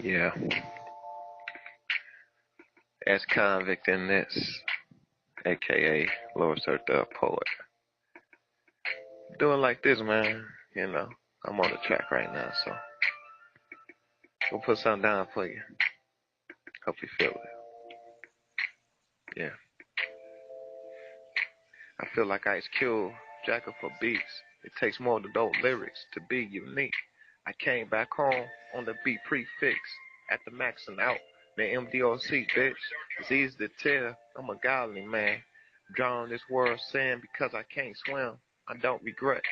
Yeah, as convict in this, aka Lord Sir the Poet. Doing like this, man. You know, I'm on the track right now, so we'll put something down for you. Hope you feel it. Yeah. I feel like Ice Cube, jacker for beats. It takes more than dope lyrics to be unique. I came back home on the beat prefix at the max and out. The MDOC, bitch. It's easy to tell I'm a godly man. Drowning this world saying because I can't swim. I don't regret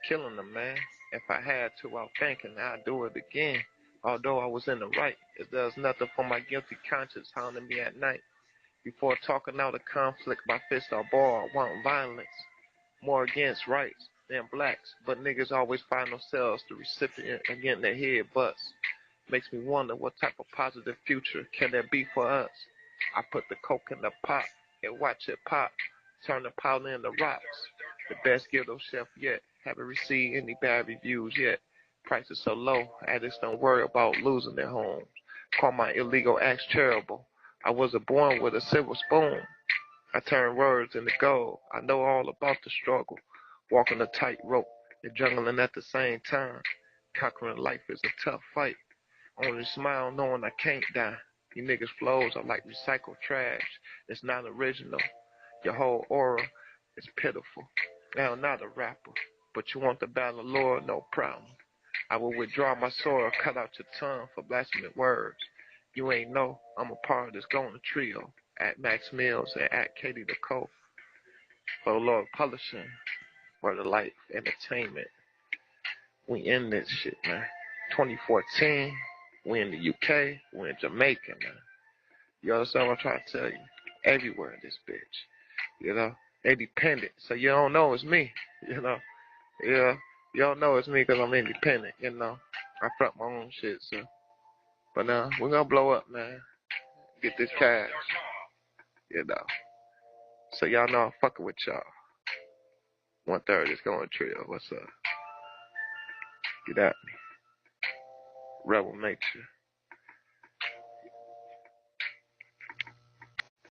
killing them, man. If I had to, I'm thinking I'd do it again. Although I was in the right, it does nothing for my guilty conscience haunting me at night. Before talking out a conflict by fist or bar, I want violence. More against rights than blacks, but niggas always find themselves the recipient and getting their head bust. Makes me wonder what type of positive future can there be for us. I put the coke in the pot and watch it pop, turn the powder into rocks. The best ghetto chef yet, haven't received any bad reviews yet. Prices so low, addicts don't worry about losing their homes. Call my illegal acts charitable. I wasn't born with a silver spoon. I turn words into gold. I know all about the struggle. Walking a tightrope and juggling at the same time. Conquering life is a tough fight. Only smile knowing I can't die. You niggas' flows are like recycled trash. It's not original. Your whole aura is pitiful. Now I'm not a rapper, but you want the battle, Lord, no problem. I will withdraw my sword, cut out your tongue for blasphemous words. You ain't know I'm a part of this golden trio. At Max Mills and at Katie the Co. For the Lord Publishing, for the Life Entertainment. We in this shit, man. 2014, we in the UK, we in Jamaica, man. You understand what I'm trying to tell you? Everywhere in this bitch. You know? Independent. So you don't know it's me. You know? Yeah. You don't know it's me because I'm independent, you know? I front my own shit, so. But we're gonna blow up, man. Get this cash. You know? So y'all know I'm fucking with y'all. 1/3 is going trio. What's up? Get at me. Rebel nature.